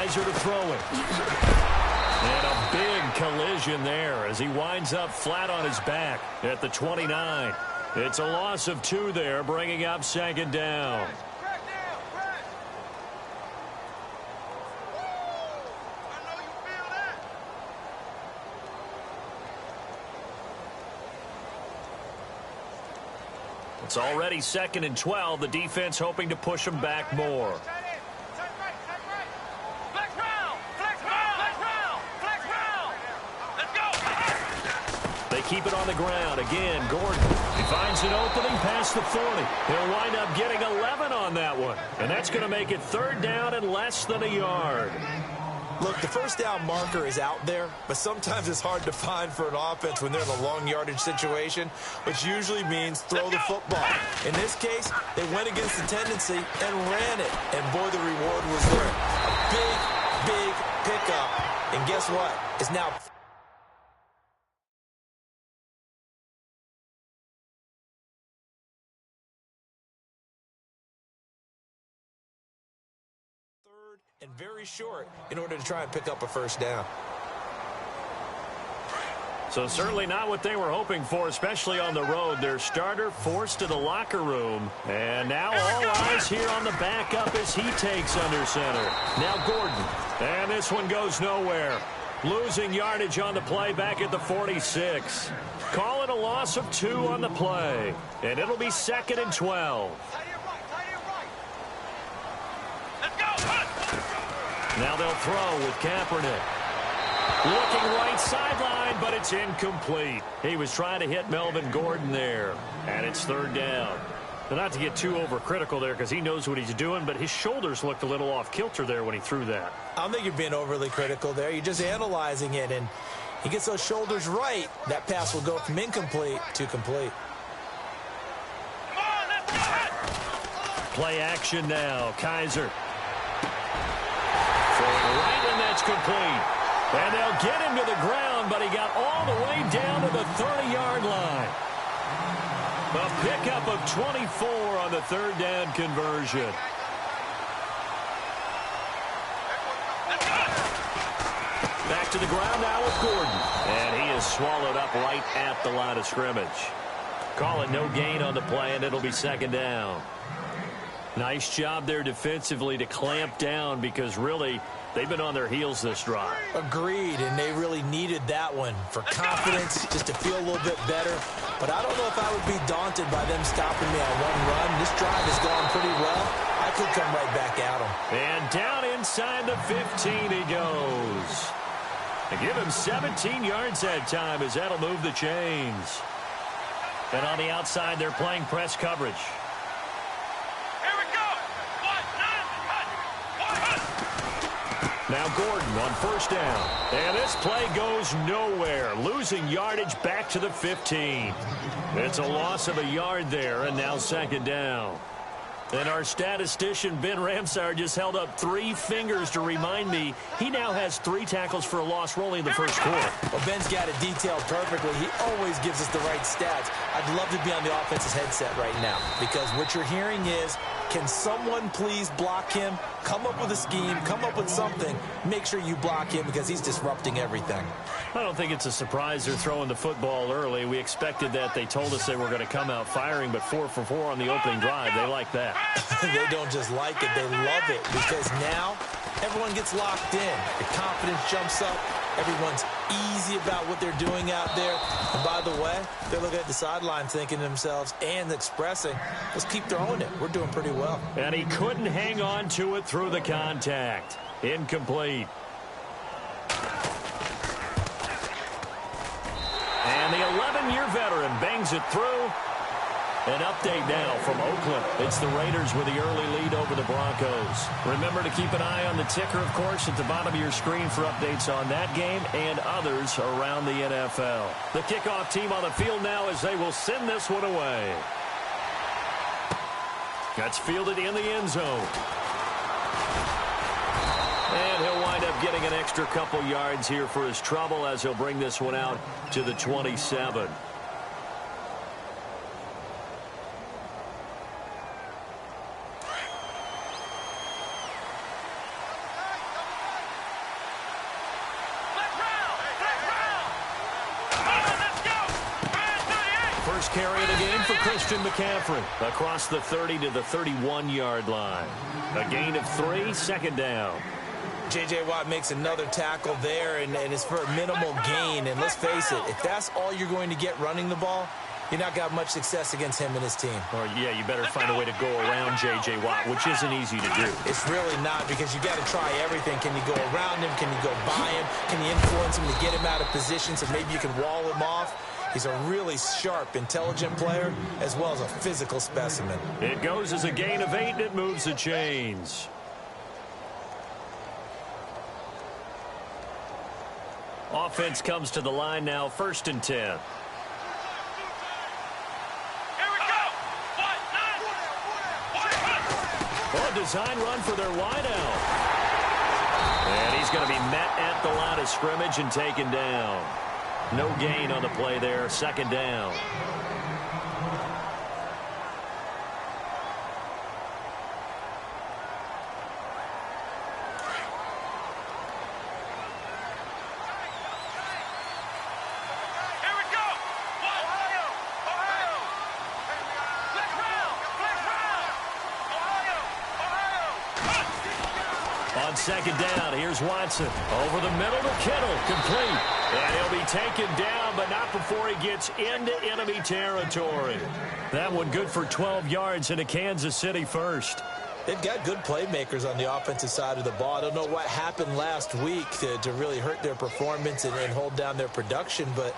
Kaiser to throw it. And a big collision there as he winds up flat on his back at the 29. It's a loss of 2 there, bringing up second down. It's already 2nd and 12. The defense hoping to push them back more. They keep it on the ground. Again, Gordon. He finds an opening past the 40. He'll wind up getting 11 on that one. And that's going to make it 3rd down and less than a yard. Look, the first down marker is out there, but sometimes it's hard to find for an offense when they're in a long yardage situation, which usually means throw the football. In this case, they went against the tendency and ran it. And boy, the reward was there. A big, big pickup. And guess what? It's now and very short in order to try and pick up a first down. So certainly not what they were hoping for, especially on the road. Their starter forced to the locker room. And now all eyes here on the backup as he takes under center. Now Gordon. And this one goes nowhere. Losing yardage on the play back at the 46. Call it a loss of 2 on the play. And it'll be 2nd and 12. Now they'll throw with Kaepernick. Looking right sideline, but it's incomplete. He was trying to hit Melvin Gordon there. And it's 3rd down. Now, not to get too overcritical there because he knows what he's doing, but his shoulders looked a little off kilter there when he threw that. I don't think you're being overly critical there. You're just analyzing it, and he gets those shoulders right. That pass will go from incomplete to complete. Play action now. Kaiser. Right, and that's complete. And they'll get him to the ground, but he got all the way down to the 30-yard line. A pickup of 24 on the 3rd down conversion. Back to the ground now with Gordon. And he is swallowed up right at the line of scrimmage. Call it no gain on the play, and it'll be 2nd down. Nice job there defensively to clamp down because really they've been on their heels this drive. Agreed, and they really needed that one for confidence, just to feel a little bit better. But I don't know if I would be daunted by them stopping me on one run. This drive has gone pretty well. I could come right back at them. And down inside the 15 he goes. They give him 17 yards that time as that'll move the chains. And on the outside, they're playing press coverage. Now Gordon on 1st down. And this play goes nowhere. Losing yardage back to the 15. It's a loss of a yard there, and now 2nd down. And our statistician, Ben Ramsar, just held up 3 fingers to remind me he now has 3 tackles for a loss rolling in the 1st quarter. Well, Ben's got it detailed perfectly. He always gives us the right stats. I'd love to be on the offense's headset right now because what you're hearing is, can someone please block him? Come up with a scheme. Come up with something. Make sure you block him because he's disrupting everything. I don't think it's a surprise they're throwing the football early. We expected that. They told us they were going to come out firing, but 4 for 4 on the opening drive. They like that. They don't just like it. They love it because now everyone gets locked in. The confidence jumps up. Everyone's easy about what they're doing out there. And by the way, they're looking at the sideline thinking to themselves and expressing, let's keep throwing it. We're doing pretty well. And he couldn't hang on to it through the contact. Incomplete. And the 11-year veteran bangs it through. An update now from Oakland. It's the Raiders with the early lead over the Broncos. Remember to keep an eye on the ticker, of course, at the bottom of your screen for updates on that game and others around the NFL. The kickoff team on the field now as they will send this one away. That's fielded in the end zone. And he'll wind up getting an extra couple yards here for his trouble as he'll bring this one out to the 27. carry of the game for Christian McCaffrey. Across the 30 to the 31-yard line. A gain of 3, second down. J.J. Watt makes another tackle there, and it's for a minimal gain. And let's face it, if that's all you're going to get running the ball, you're not got much success against him and his team. Or, yeah, you better find a way to go around J.J. Watt, which isn't easy to do. It's really not, because you got to try everything. Can you go around him? Can you go by him? Can you influence him to get him out of position so maybe you can wall him off? He's a really sharp, intelligent player, as well as a physical specimen. It goes as a gain of 8, and it moves the chains. Offense comes to the line now, 1st and 10. Oh, design run for their wideout. And he's going to be met at the line of scrimmage and taken down. No gain on the play there, 2nd down. On 2nd down, here's Watson. Over the middle to Kittle, complete. And he'll be taken down, but not before he gets into enemy territory. That one good for 12 yards into Kansas City first. They've got good playmakers on the offensive side of the ball. I don't know what happened last week to really hurt their performance and hold down their production, but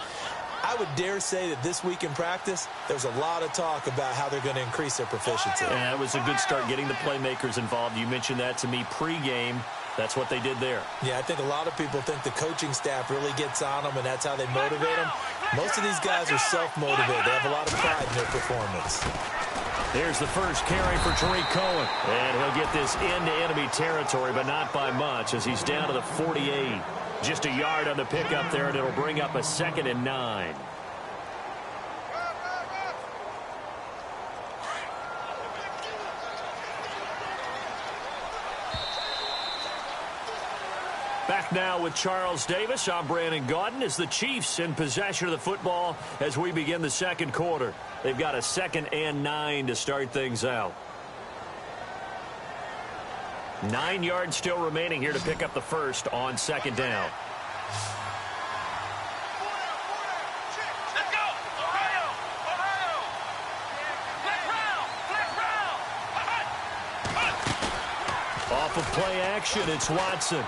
I would dare say that this week in practice, there's a lot of talk about how they're going to increase their proficiency. Yeah, it was a good start getting the playmakers involved. You mentioned that to me pregame. That's what they did there. Yeah, I think a lot of people think the coaching staff really gets on them, and that's how they motivate them. Most of these guys are self-motivated. They have a lot of pride in their performance. There's the first carry for Tariq Cohen. And he'll get this into enemy territory, but not by much, as he's down to the 48. Just a yard on the pickup there, and it'll bring up a 2nd and 9. Back now with Charles Davis. I'm Brandon Gaudin as the Chiefs in possession of the football as we begin the 2nd quarter. They've got a 2nd and 9 to start things out. 9 yards still remaining here to pick up the first on 2nd down. Off of play action, it's Watson.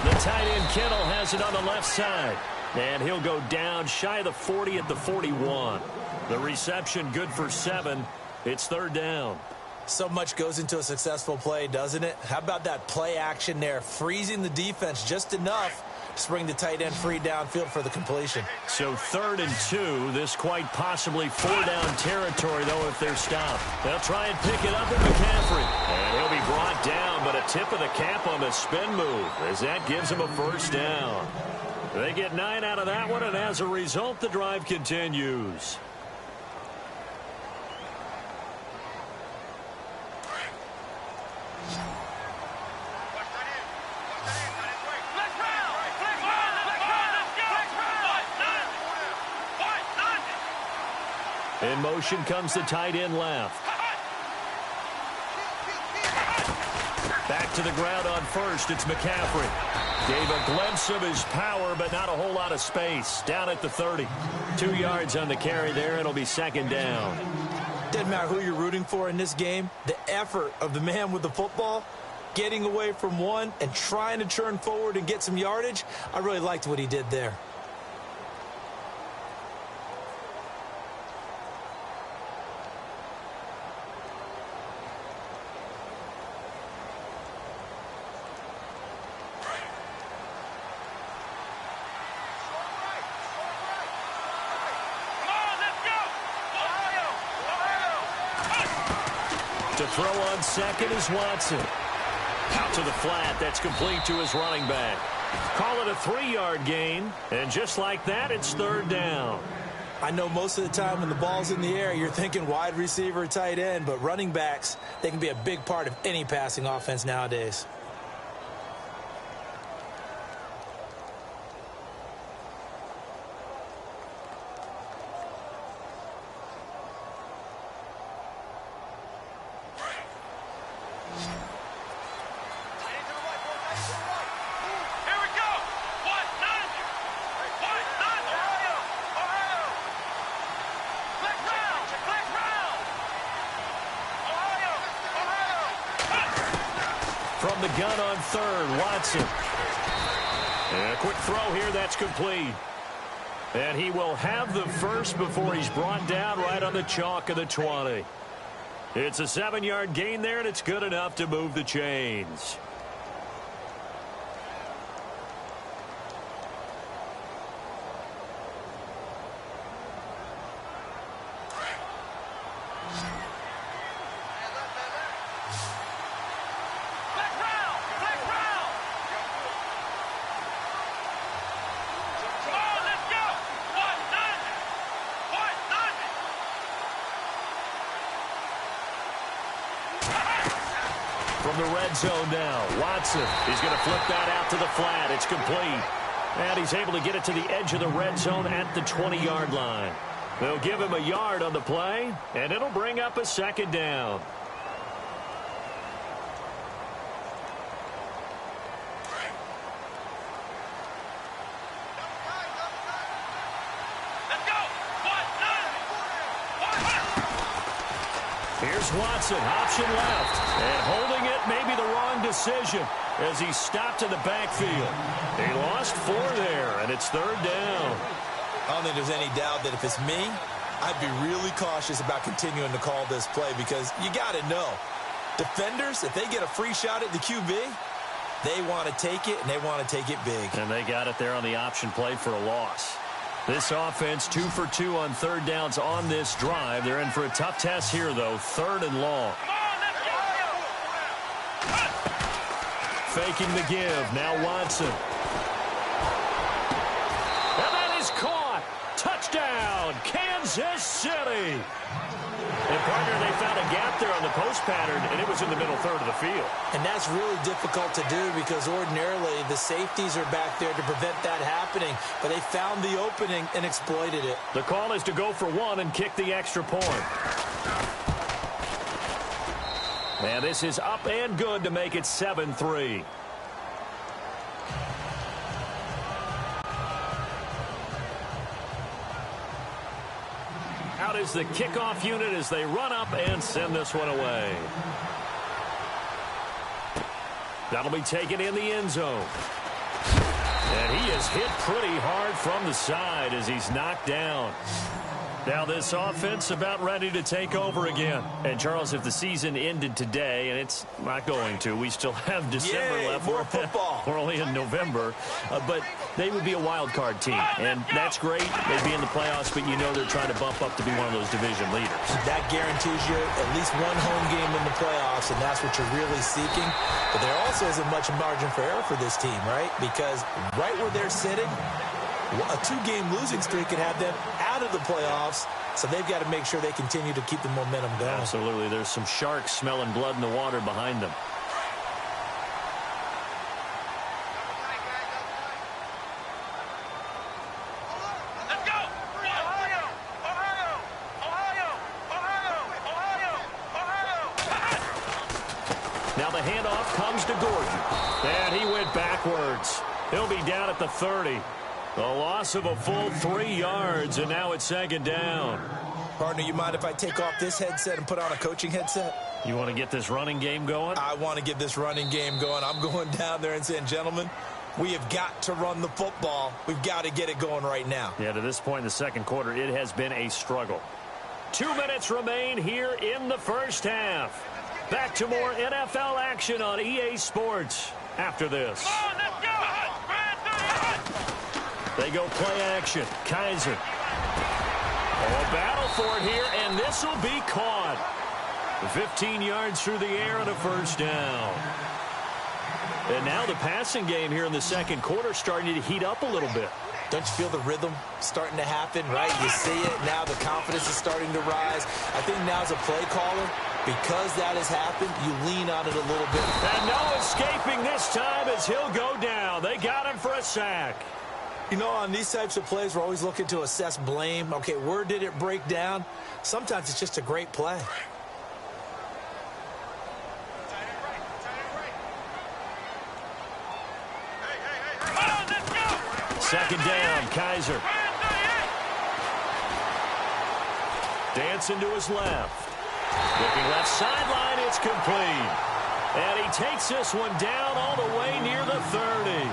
The tight end Kittle has it on the left side. And he'll go down shy of the 40 at the 41. The reception good for 7. It's 3rd down. So much goes into a successful play, doesn't it? How about that play action there, freezing the defense just enough to bring the tight end free downfield for the completion. So 3rd and 2. This quite possibly 4-down territory, though, if they're stopped. They'll try and pick it up with McCaffrey. And he'll be brought down, but a tip of the cap on the spin move, as that gives him a 1st down. They get 9 out of that one, and as a result, the drive continues. In motion comes the tight end left. Back to the ground on 1st. It's McCaffrey. Gave a glimpse of his power, but not a whole lot of space. Down at the 30. 2 yards on the carry there. It'll be 2nd down. Doesn't matter who you're rooting for in this game. The effort of the man with the football, getting away from one and trying to turn forward and get some yardage, I really liked what he did there. To throw on 2nd is Watson. Out to the flat. That's complete to his running back. Call it a 3-yard gain. And just like that, it's 3rd down. I know most of the time when the ball's in the air, you're thinking wide receiver, tight end, but running backs, they can be a big part of any passing offense nowadays. from the gun on third. Watson. And a quick throw here. That's complete. And he will have the first before he's brought down right on the chalk of the 20. It's a 7-yard gain there, and it's good enough to move the chains. From the red zone now, Watson. He's going to flip that out to the flat. It's complete. And he's able to get it to the edge of the red zone at the 20-yard line. They'll give him a yard on the play, and it'll bring up a second down. Here's Watson, option left, and holding it may be the wrong decision as he stopped in the backfield. He lost 4 there, and it's third down. I don't think there's any doubt that if it's me, I'd be really cautious about continuing to call this play because you got to know, defenders, if they get a free shot at the QB, they want to take it, and they want to take it big. And they got it there on the option play for a loss. This offense 2 for 2 on third downs on this drive. They're in for a tough test here, though. Third and long. Faking the give. Now Watson. And that is caught. Touchdown, Kansas City. And, partner, they found a gap there on the post pattern, and it was in the middle third of the field. And that's really difficult to do because ordinarily the safeties are back there to prevent that happening. But they found the opening and exploited it. The call is to go for 1 and kick the extra point. And this is up and good to make it 7-3. Out is the kickoff unit as they run up and send this one away. That'll be taken in the end zone. And he is hit pretty hard from the side as he's knocked down. Now this offense about ready to take over again. And, Charles, if the season ended today, and it's not going to, we still have December left. More football. We're only in November. But they would be a wild card team. And that's great. They'd be in the playoffs, but you know they're trying to bump up to be one of those division leaders. That guarantees you at least one home game in the playoffs, and that's what you're really seeking. But there also isn't much margin for error for this team, right? Because right where they're sitting, a 2-game losing streak could have them out of the playoffs, so they've got to make sure they continue to keep the momentum going. Absolutely. There's some sharks smelling blood in the water behind them. Let's go! Ohio! Ohio! Ohio! Ohio! Ohio! Now the handoff comes to Gordon. And he went backwards. He'll be down at the 30. A loss of a full 3 yards, and now it's second down. Partner, you mind if I take off this headset and put on a coaching headset? You want to get this running game going? I want to get this running game going. I'm going down there and saying, gentlemen, we have got to run the football. We've got to get it going right now. Yeah, to this point in the second quarter, it has been a struggle. 2 minutes remain here in the first half. Back to more NFL action on EA Sports after this. They go play action. Kaiser. Oh, a battle for it here, and this will be caught. 15 yards through the air and a first down. And now the passing game here in the second quarter starting to heat up a little bit. Don't you feel the rhythm starting to happen, right? You see it. Now the confidence is starting to rise. I think now as a play caller, because that has happened, you lean on it a little bit. And no escaping this time as he'll go down. They got him for a sack. You know, on these types of plays, we're always looking to assess blame. Okay, where did it break down? Sometimes it's just a great play. Second down, Kaiser. Dancing to his left. Looking left sideline, it's complete. And he takes this one down all the way near the 30.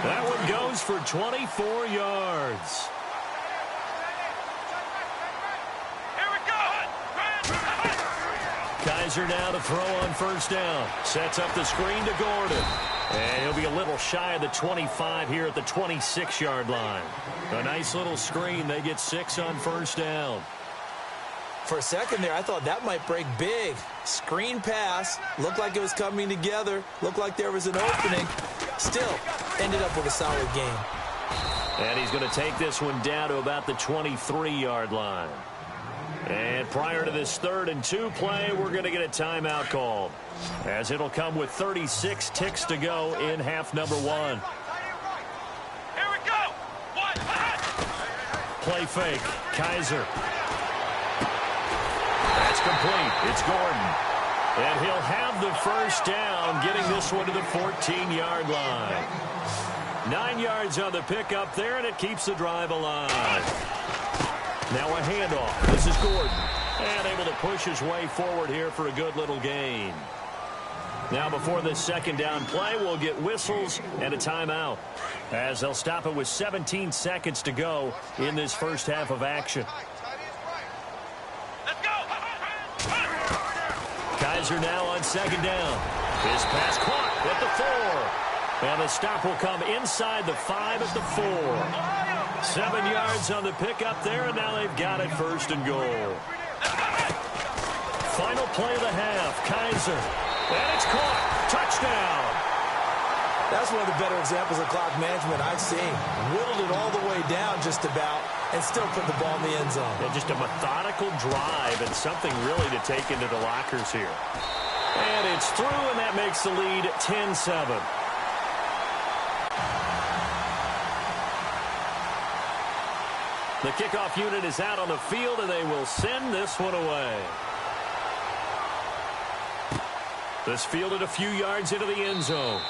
That one goes for 24 yards. Here we go. Kaiser now to throw on first down. Sets up the screen to Gordon. And he'll be a little shy of the 25 here at the 26-yard line. A nice little screen. They get 6 on first down. For a second there, I thought that might break big. Screen pass. Looked like it was coming together. Looked like there was an opening. Still, ended up with a solid game. And he's going to take this one down to about the 23-yard line. And prior to this 3rd and 2 play, we're going to get a timeout called, as it'll come with 36 ticks to go in half number 1. Here we go. One. Play fake. Kaiser. That's complete. It's Gordon. And he'll have the first down, getting this one to the 14-yard line. 9 yards on the pickup there, and it keeps the drive alive. Now a handoff. This is Gordon. And able to push his way forward here for a good little gain. Now before this second down play, we'll get whistles and a timeout, as they'll stop it with 17 seconds to go in this first half of action. Let's go. Kaiser now on second down. His pass caught at the 4. And the stop will come inside the 5 at the 4. 7 yards on the pickup there, and now they've got it first and goal. Final play of the half. Kaiser. And it's caught. Touchdown. That's one of the better examples of clock management I've seen. Whittled it all the way down just about, and still put the ball in the end zone. And just a methodical drive, and something really to take into the lockers here. And it's through, and that makes the lead 10-7. The kickoff unit is out on the field, and they will send this one away. This fielded a few yards into the end zone.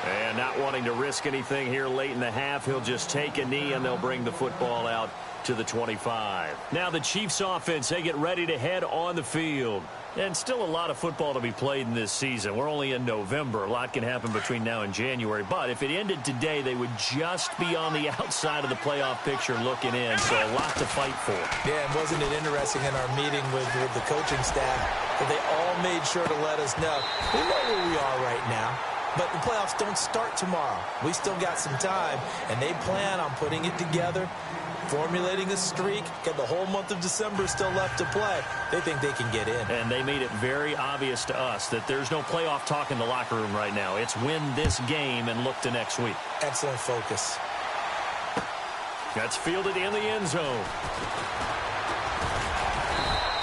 And not wanting to risk anything here late in the half, he'll just take a knee, and they'll bring the football out to the 25. Now the Chiefs offense, they get ready to head on the field. And still a lot of football to be played in this season. We're only in November. A lot can happen between now and January. But if it ended today, they would just be on the outside of the playoff picture looking in. So a lot to fight for. Yeah, and wasn't it interesting in our meeting with the coaching staff that they all made sure to let us know, we know where we are right now, but the playoffs don't start tomorrow. We still got some time, and they plan on putting it together, formulating a streak, got the whole month of December still left to play. They think they can get in. And they made it very obvious to us that there's no playoff talk in the locker room right now. It's win this game and look to next week. Excellent focus. That's fielded in the end zone.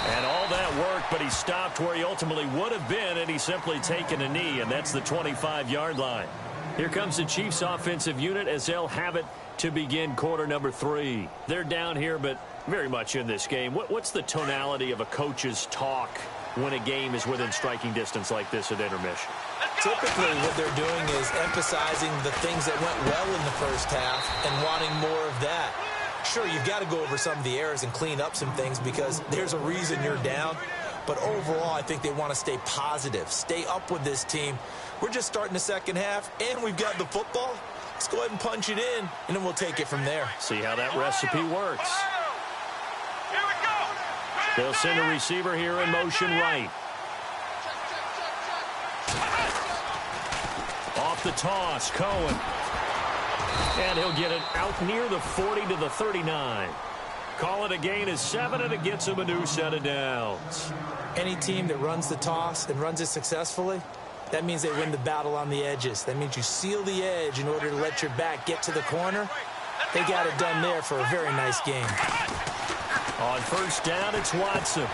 And all that work, but he stopped where he ultimately would have been, and he's simply taken a knee, and that's the 25-yard line. Here comes the Chiefs offensive unit as they'll have it to begin quarter number 3. They're down here, but very much in this game. What's the tonality of a coach's talk when a game is within striking distance like this at intermission? Typically, what they're doing is emphasizing the things that went well in the first half and wanting more of that. Sure, you've got to go over some of the errors and clean up some things because there's a reason you're down. But overall, I think they want to stay positive, stay up with this team. We're just starting the second half, and we've got the football. Let's go ahead and punch it in, and then we'll take it from there. See how that recipe works. Here we go. They'll send a receiver here in motion right. Off the toss, Cohen. And he'll get it out near the 40 to the 39. Call it a gain of 7, and it gets him a new set of downs. Any team that runs the toss and runs it successfully, that means they win the battle on the edges. That means you seal the edge in order to let your back get to the corner. They got it done there for a very nice game. On first down, it's Watson.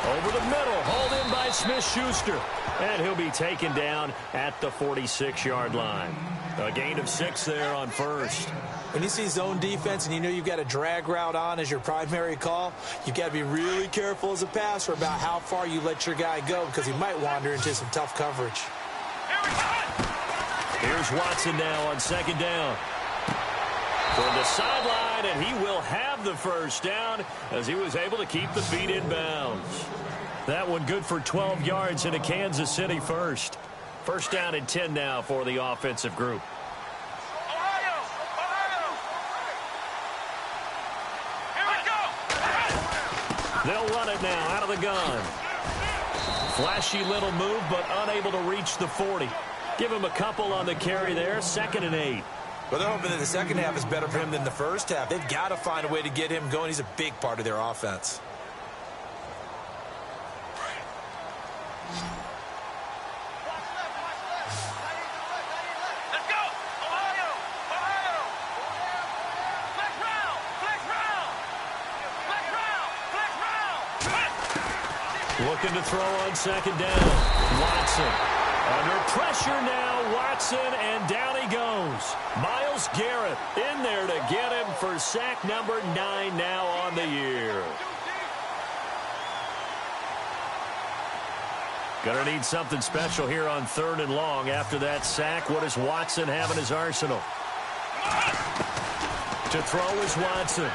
Over the middle, hauled in by Smith-Schuster. And he'll be taken down at the 46-yard line. A gain of 6 there on first. When you see zone defense and you know you've got a drag route on as your primary call, you've got to be really careful as a passer about how far you let your guy go because he might wander into some tough coverage. Here's Watson now on second down. Toward the sideline, and he will have the first down as he was able to keep the feet in bounds. That one good for 12 yards into Kansas City first. First down and 10 now for the offensive group. Ohio! Ohio! Here we go! They'll run it now out of the gun. Flashy little move, but unable to reach the 40. Give him a couple on the carry there. 2nd and 8. Well, they're hoping that the second half is better for him than the first half. They've got to find a way to get him going. He's a big part of their offense. Let's go! Ohio! Ohio! Flex round! Flex round! Flex round! Flex round! Looking to throw on 2nd down. Watson. Under pressure now, Watson, and down he goes. Myles Garrett in there to get him for sack number 9 now on the year. Gonna need something special here on 3rd and long. After that sack, what does Watson have in his arsenal? To throw is Watson.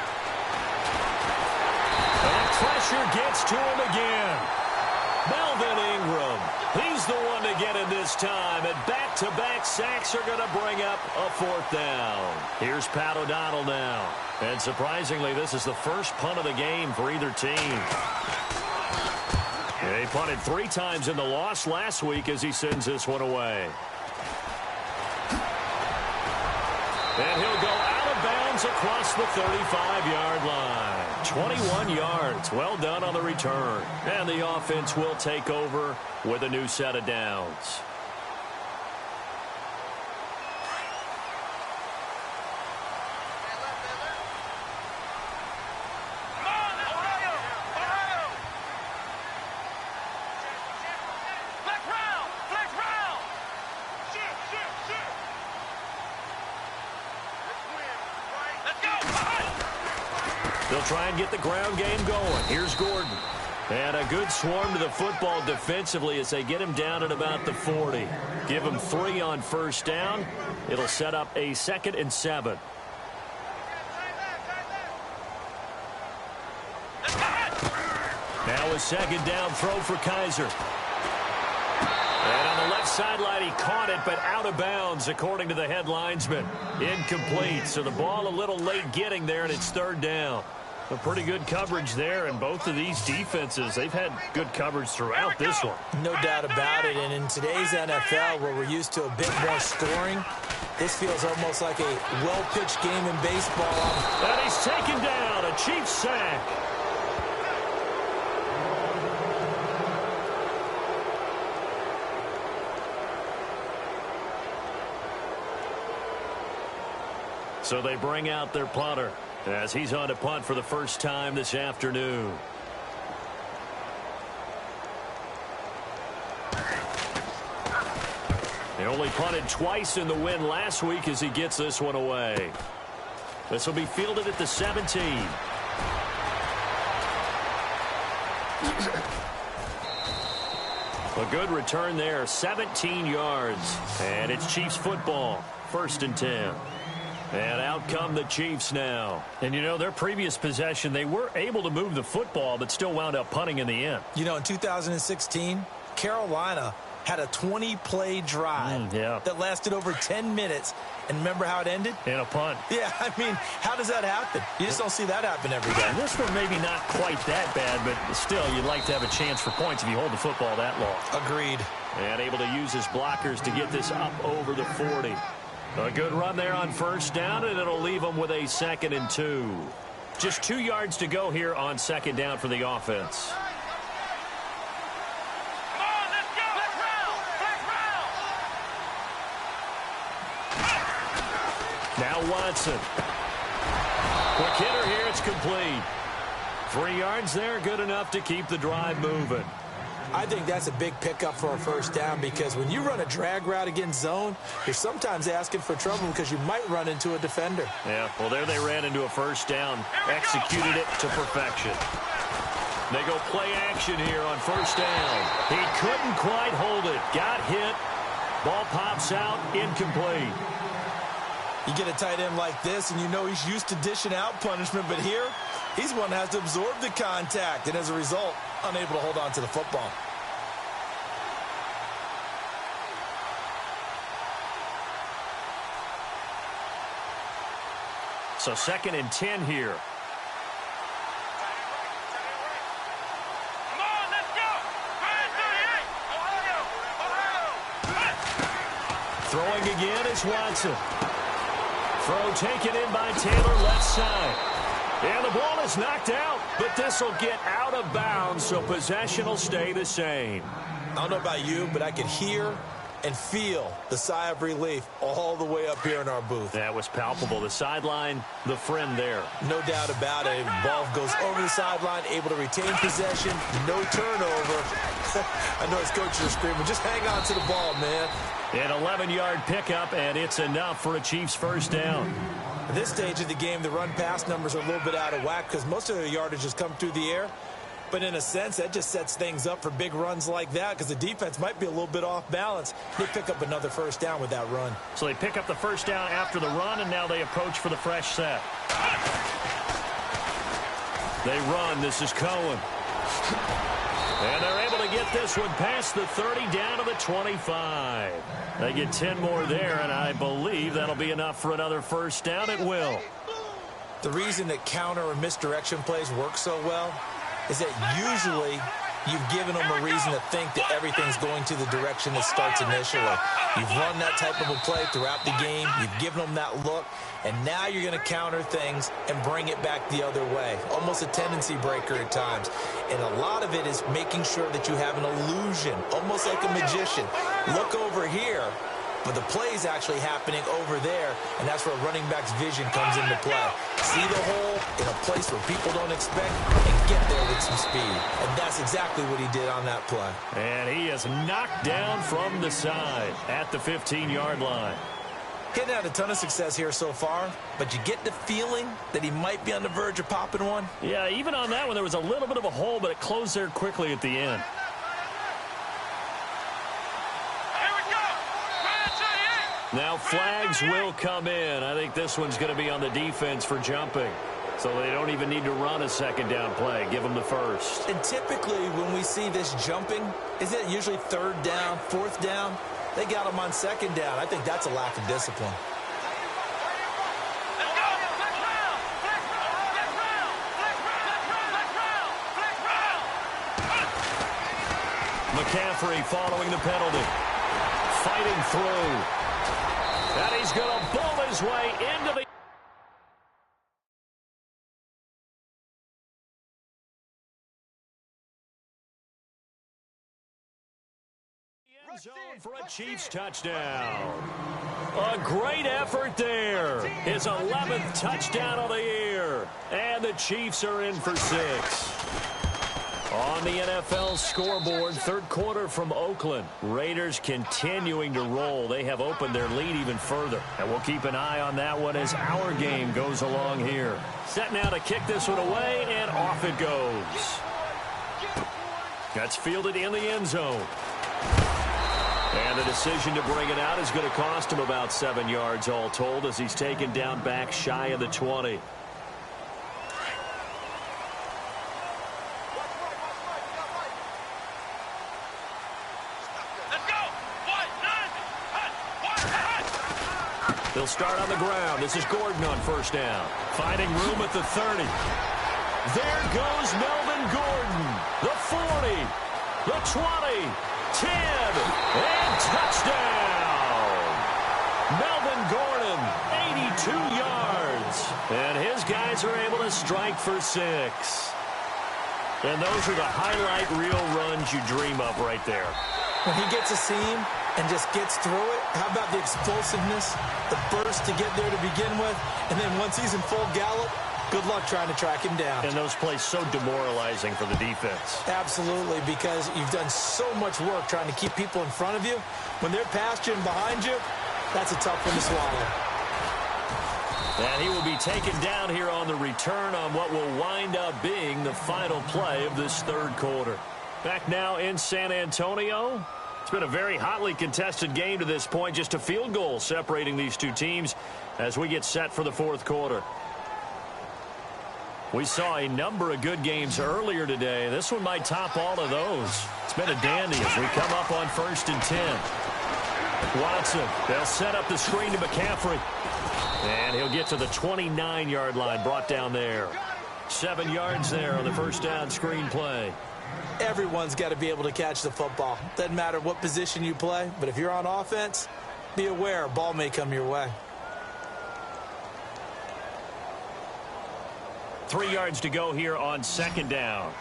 And pressure gets to him again. Melvin Ingram. He's the one to get him this time. And back-to-back sacks are going to bring up a 4th down. Here's Pat O'Donnell now. And surprisingly, this is the first punt of the game for either team. They punted 3 times in the loss last week as he sends this one away. And he'll go out of bounds across the 35-yard line. 21 yards. Well done on the return. And the offense will take over with a new set of downs. They'll try and get the ground game going. Here's Gordon. And a good swarm to the football defensively as they get him down at about the 40. Give him 3 on 1st down. It'll set up a 2nd and 7. Now a 2nd down throw for Kaiser. And on the left sideline, he caught it, but out of bounds, according to the head linesman. Incomplete, so the ball a little late getting there, and it's 3rd down. A pretty good coverage there, and both of these defenses, they've had good coverage throughout this one. No doubt about it, and in today's NFL, where we're used to a bit more scoring, this feels almost like a well-pitched game in baseball. And he's taken down, a Chiefs sack. So they bring out their punter as he's on to punt for the first time this afternoon. They only punted twice in the win last week as he gets this one away. This will be fielded at the 17. A good return there, 17 yards. And it's Chiefs football, 1st and 10. And out come the Chiefs now. And, you know, their previous possession, they were able to move the football, but still wound up punting in the end. You know, in 2016, Carolina had a 20-play drive that lasted over 10 minutes. And remember how it ended? In a punt. Yeah, I mean, how does that happen? You just don't see that happen every day. And this one maybe not quite that bad, but still, you'd like to have a chance for points if you hold the football that long. Agreed. And able to use his blockers to get this up over the 40. A good run there on 1st down, and it'll leave them with a 2nd and 2. Just 2 yards to go here on 2nd down for the offense. Come on, let's go! Flex round! Flex round! Now Watson. Quick hitter here, it's complete. 3 yards there, good enough to keep the drive moving. I think that's a big pickup for a 1st down because when you run a drag route against zone, you're sometimes asking for trouble because you might run into a defender. Yeah, well, there they ran into a 1st down, executed it to perfection. They go play action here on 1st down. He couldn't quite hold it. Got hit. Ball pops out, incomplete. You get a tight end like this, and you know he's used to dishing out punishment, but here, He's one that has to absorb the contact, and as a result, unable to hold on to the football. So 2nd and 10 here. Come on, let's go. 38. Ohio. Throwing again is Watson. Throw taken in by Taylor, left side. And the ball is knocked out, but this will get out of bounds, so possession will stay the same. I don't know about you, but I could hear and feel the sigh of relief all the way up here in our booth. That was palpable. The sideline, the friend there. No doubt about it. Ball goes over the sideline, able to retain possession, no turnover. I know his coaches are screaming, just hang on to the ball, man. An 11-yard pickup, and it's enough for a Chiefs first down. At this stage of the game, the run-pass numbers are a little bit out of whack because most of their yardage has come through the air. But in a sense, that just sets things up for big runs like that because the defense might be a little bit off balance. They pick up another first down with that run. So they pick up the first down after the run, and now they approach for the fresh set. They run. This is Cohen. And they're able to get this one past the 30 down to the 25. They get 10 more there, and I believe that'll be enough for another first down. It will. The reason that counter or misdirection plays work so well is that usually you've given them a reason to think that everything's going to the direction it starts initially. You've run that type of a play throughout the game. You've given them that look. And now you're going to counter things and bring it back the other way. Almost a tendency breaker at times. And a lot of it is making sure that you have an illusion, almost like a magician. Look over here, but the play is actually happening over there, and that's where running back's vision comes into play. See the hole in a place where people don't expect and get there with some speed. And that's exactly what he did on that play. And he is knocked down from the side at the 15-yard line. Getting had a ton of success here so far, but you get the feeling that he might be on the verge of popping one. Yeah, even on that one, there was a little bit of a hole, but it closed there quickly at the end. Here we go. Now flags will come in. I think this one's going to be on the defense for jumping. So they don't even need to run a second down play. Give them the first. And typically when we see this jumping, is it usually third down, fourth down? They got him on second down. I think that's a lack of discipline. Let's go. Flex round. Flex round. Flex round. Flex round. Flex round. Flex round. McCaffrey following the penalty. Fighting through. And he's going to bull his way into the end zone for a Chiefs touchdown. A great effort there. His 11th touchdown of the year. And the Chiefs are in for 6. On the NFL scoreboard, third quarter from Oakland. Raiders continuing to roll. They have opened their lead even further. And we'll keep an eye on that one as our game goes along here. Set now to kick this one away, and off it goes. That's fielded in the end zone. And the decision to bring it out is going to cost him about 7 yards all told as he's taken down back shy of the 20. They'll start on the ground. This is Gordon on first down. Finding room at the 30. There goes Melvin Gordon. The 40. The 20. 10. And touchdown. Melvin Gordon, 82 yards. And his guys are able to strike for 6. And those are the highlight reel runs you dream of right there. When he gets a seam and just gets through it, how about the explosiveness, the burst to get there to begin with, and then once he's in full gallop, good luck trying to track him down. And those plays so demoralizing for the defense. Absolutely, because you've done so much work trying to keep people in front of you. When they're past you and behind you, that's a tough one to swallow. And he will be taken down here on the return on what will wind up being the final play of this third quarter. Back now in San Antonio. It's been a very hotly contested game to this point. Just a field goal separating these two teams as we get set for the fourth quarter. We saw a number of good games earlier today. This one might top all of those. It's been a dandy as we come up on 1st and 10. Watson, they'll set up the screen to McCaffrey. And he'll get to the 29-yard line, brought down there. 7 yards there on the first down screen play. Everyone's got to be able to catch the football. Doesn't matter what position you play, but if you're on offense, be aware a ball may come your way. 3 yards to go here on 2nd down.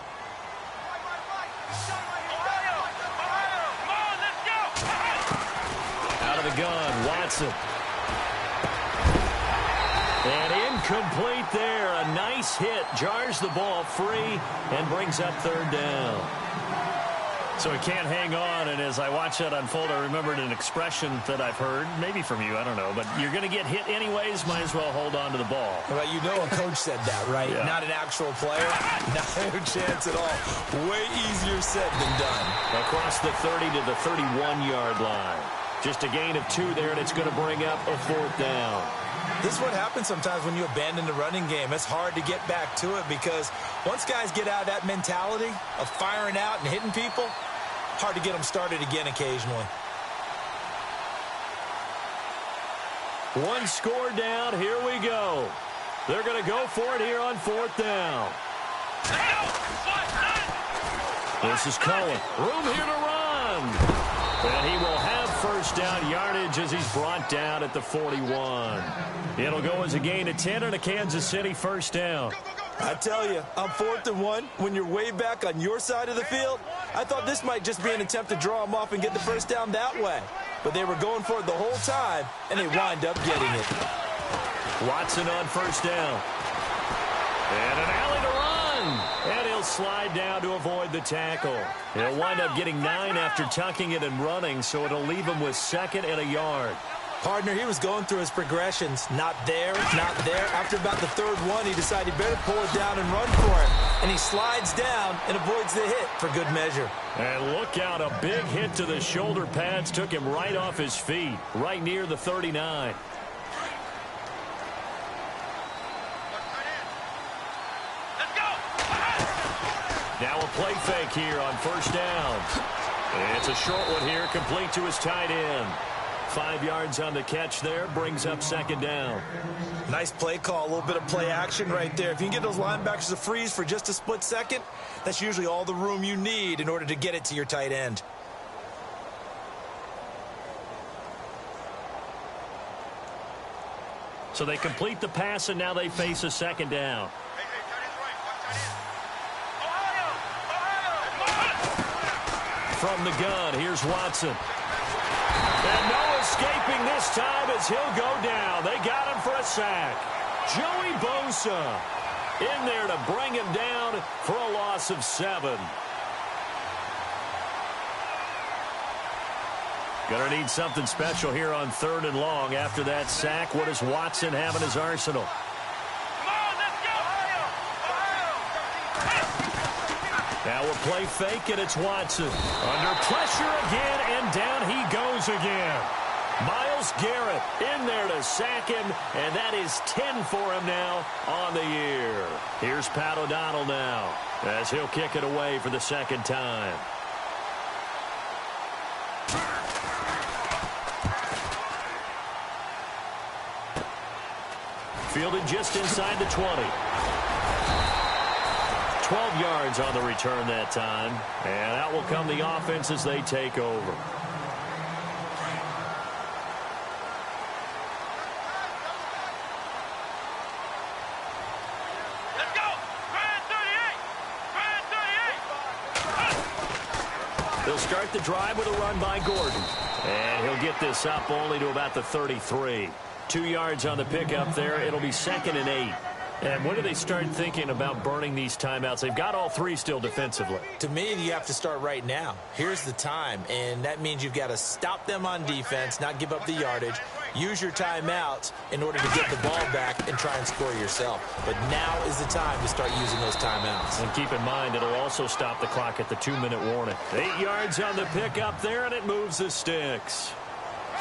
Out of the gun, Watson. And incomplete there. A nice hit. Jars the ball free and brings up 3rd down. So he can't hang on, and as I watch that unfold, I remembered an expression that I've heard, maybe from you, I don't know, but you're going to get hit anyways, might as well hold on to the ball. Well, you know a coach said that, right? Yeah. Not an actual player. No chance at all. Way easier said than done. Across the 30 to the 31-yard line. Just a gain of 2 there, and it's going to bring up a 4th down. This is what happens sometimes when you abandon the running game. It's hard to get back to it because once guys get out of that mentality of firing out and hitting people, hard to get them started again occasionally. 1 score down. Here we go. They're going to go for it here on 4th down. This is Cohen. Room here to run. And he will have first down yardage as he's brought down at the 41. It'll go as a gain of 10 and a Kansas City first down. I tell you, on 4th and 1, when you're way back on your side of the field, I thought this might just be an attempt to draw them off and get the first down that way. But they were going for it the whole time, and they wind up getting it. Watson on first down. And an alley to run. And he'll slide down to avoid the tackle. He'll wind up getting 9 after tucking it and running, so it'll leave him with 2nd and a yard. Partner, he was going through his progressions. Not there, not there. After about the 3rd one, he decided he better pull it down and run for it. And he slides down and avoids the hit for good measure. And look out, a big hit to the shoulder pads took him right off his feet, right near the 39. Now a play fake here on first down. It's a short one here, complete to his tight end. 5 yards on the catch there, brings up 2nd down. Nice play call, a little bit of play action right there. If you can get those linebackers to freeze for just a split second, that's usually all the room you need in order to get it to your tight end. So they complete the pass, and now they face a 2nd down. From the gun, here's Watson. And no escaping this time as he'll go down. They got him for a sack. Joey Bosa in there to bring him down for a loss of 7. Gonna need something special here on 3rd and long. After that sack, what does Watson have in his arsenal? Now a play fake, and it's Watson. Under pressure again, and down he goes again. Myles Garrett in there to sack him, and that is 10 for him now on the year. Here's Pat O'Donnell now as he'll kick it away for the 2nd time. Fielded just inside the 20. 12 yards on the return that time. And out will come the offense as they take over. Let's go! Grand 38! They'll start the drive with a run by Gordon. And he'll get this up only to about the 33. 2 yards on the pickup there. It'll be 2nd and 8. And when do they start thinking about burning these timeouts? They've got all 3 still defensively. To me, you have to start right now. Here's the time, and that means you've got to stop them on defense, not give up the yardage, use your timeouts in order to get the ball back and try and score yourself. But now is the time to start using those timeouts. And keep in mind, it'll also stop the clock at the 2-minute warning. 8 yards on the pickup there, and it moves the sticks.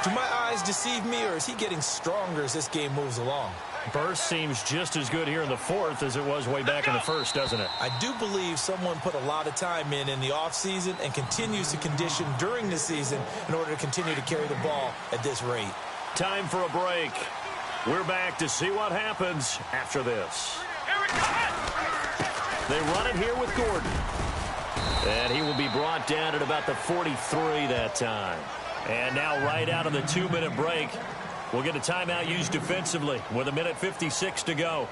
Do my eyes deceive me, or is he getting stronger as this game moves along? Burst seems just as good here in the fourth as it was way back in the first, doesn't it? I do believe someone put a lot of time in the offseason and continues to condition during the season in order to continue to carry the ball at this rate. Time for a break. We're back to see what happens after this. They run it here with Gordon. And he will be brought down at about the 43 that time. And now right out of the 2-minute break, we'll get a timeout used defensively with 1:56 to go.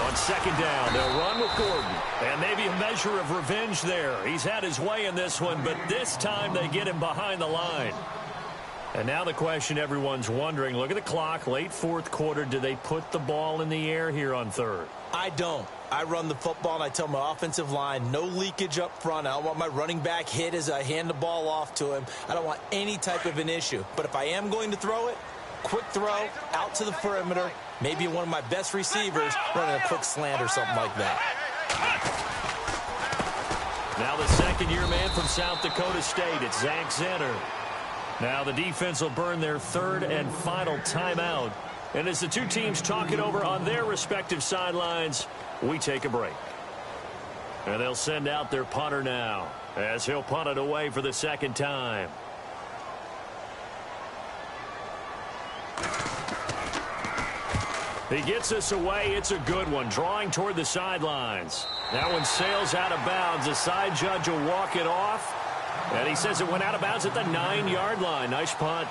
On second down, they'll run with Gordon. And maybe a measure of revenge there. He's had his way in this one, but this time they get him behind the line. And now the question everyone's wondering, look at the clock, late fourth quarter, do they put the ball in the air here on third? I don't. I run the football, and I tell my offensive line, no leakage up front. I don't want my running back hit as I hand the ball off to him. I don't want any type of an issue. But if I am going to throw it, quick throw, out to the perimeter, maybe one of my best receivers running a quick slant or something like that. Now the second-year man from South Dakota State, it's Zach Zenner. Now the defense will burn their third and final timeout. And as the two teams talk it over on their respective sidelines, we take a break. And they'll send out their punter now as he'll punt it away for the second time. He gets us away. It's a good one, drawing toward the sidelines. That one sails out of bounds. The side judge will walk it off. And he says it went out of bounds at the 9-yard line. Nice punt.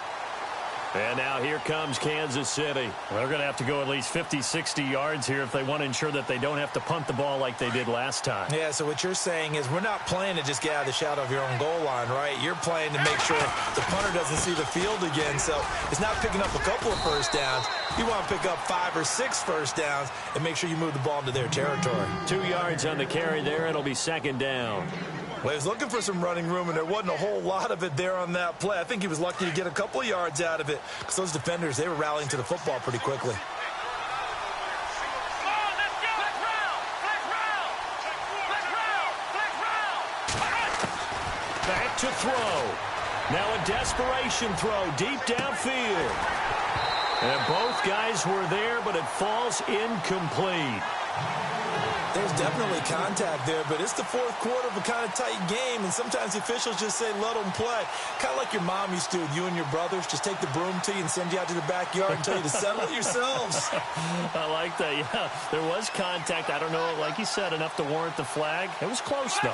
And now here comes Kansas City. They're going to have to go at least 50, 60 yards here if they want to ensure that they don't have to punt the ball like they did last time. Yeah, so what you're saying is we're not playing to just get out of the shadow of your own goal line, right? You're playing to make sure the punter doesn't see the field again. So it's not picking up a couple of first downs. You want to pick up 5 or 6 first downs and make sure you move the ball into their territory. 2 yards on the carry there. It'll be second down. Well, he was looking for some running room, and there wasn't a whole lot of it there on that play. I think he was lucky to get a couple of yards out of it because those defenders, they were rallying to the football pretty quickly. Back to throw. Now a desperation throw deep downfield. And both guys were there, but it falls incomplete. There's definitely contact there, but it's the fourth quarter of a kind of tight game, and sometimes the officials just say, let them play. Kind of like your mom used to with you and your brothers. Just take the broom to you and send you out to the backyard and tell you to settle it yourselves. I like that, yeah. There was contact. I don't know, like you said, enough to warrant the flag. It was close, though.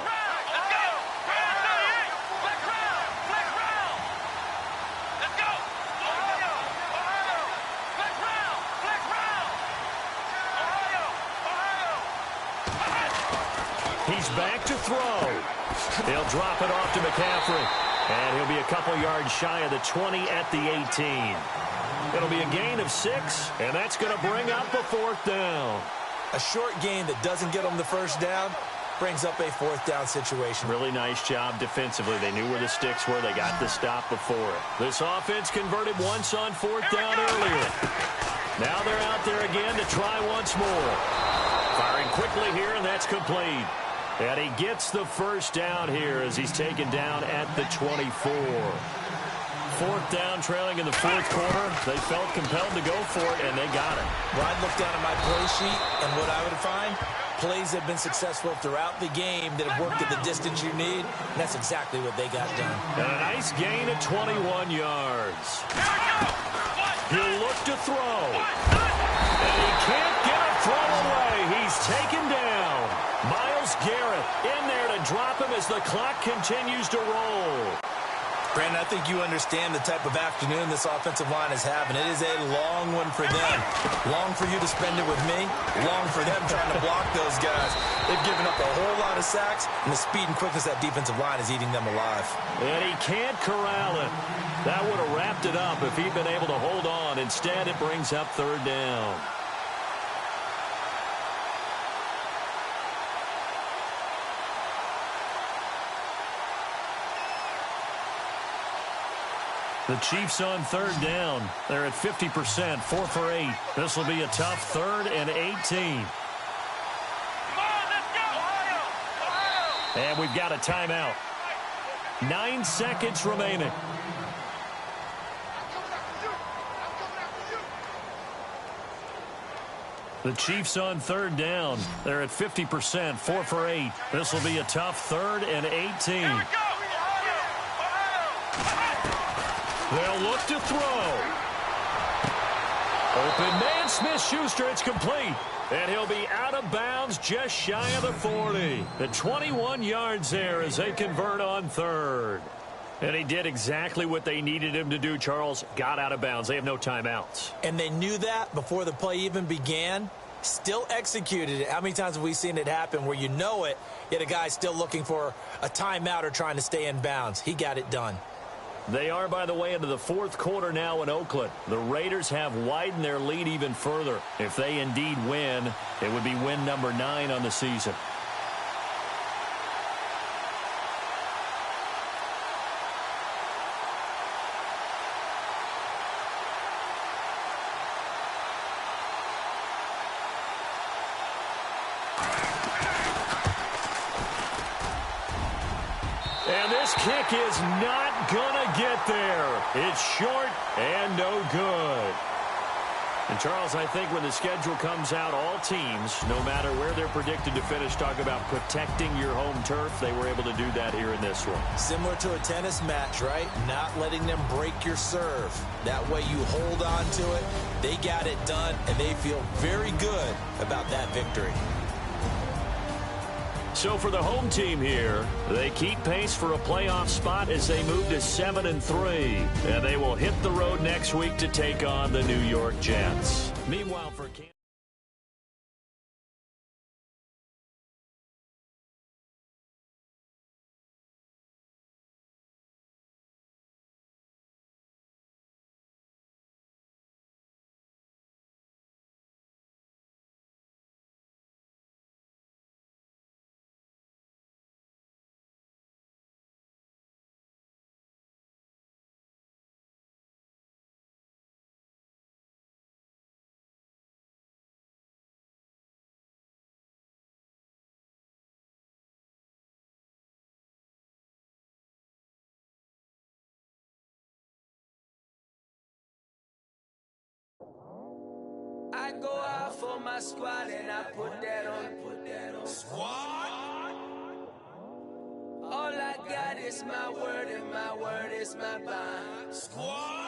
He's back to throw. He'll drop it off to McCaffrey. And he'll be a couple yards shy of the 20 at the 18. It'll be a gain of 6, and that's going to bring up a fourth down. A short gain that doesn't get them the first down brings up a fourth down situation. Really nice job defensively. They knew where the sticks were. They got the stop before it. This offense converted once on fourth down earlier. Now they're out there again to try once more. Firing quickly here, and that's complete. And he gets the first down here as he's taken down at the 24. Fourth down, trailing in the fourth quarter. They felt compelled to go for it, and they got it. Well, I'd look down at my play sheet, and what I would find, plays have been successful throughout the game that have worked at the distance you need, and that's exactly what they got done. And a nice gain of 21 yards. He'll look to throw. And he can't get a throw away. He's taken down. Myles Garrett in there to drop him as the clock continues to roll. Brandon, I think you understand the type of afternoon this offensive line is having. It is a long one for them. Long for you to spend it with me. Long for them trying to block those guys. They've given up a whole lot of sacks, and the speed and quickness of that defensive line is eating them alive. And he can't corral it. That would have wrapped it up if he'd been able to hold on. Instead, it brings up third down. The Chiefs on third down. They're at 50%, 4 for 8. This will be a tough 3rd and 18. Come on, let's go! And we've got a timeout. 9 seconds remaining. The Chiefs on third down. They're at 50%, 4 for 8. This will be a tough 3rd and 18. They'll look to throw. Open man, Smith-Schuster, it's complete. And he'll be out of bounds just shy of the 40. The 21 yards there as they convert on 3rd. And he did exactly what they needed him to do, Charles. Got out of bounds. They have no timeouts. And they knew that before the play even began. Still executed it. How many times have we seen it happen where you know it, yet a guy's still looking for a timeout or trying to stay in bounds? He got it done. They are, by the way, into the 4th quarter now in Oakland. The Raiders have widened their lead even further. If they indeed win, it would be win number 9 on the season. And this kick is not going to get there. It's short and no good. And, Charles, I think when the schedule comes out, all teams, no matter where they're predicted to finish, talk about protecting your home turf. They were able to do that here in this one. Similar to a tennis match, right? Not letting them break your serve. That way you hold on to it. They got it done, and they feel very good about that victory. So for the home team here, they keep pace for a playoff spot as they move to 7-3. And they will hit the road next week to take on the New York Jets. Meanwhile, for Kansas. I go out for my squad and I put that on. Squad? All I got is my word and my word is my bond. Squad?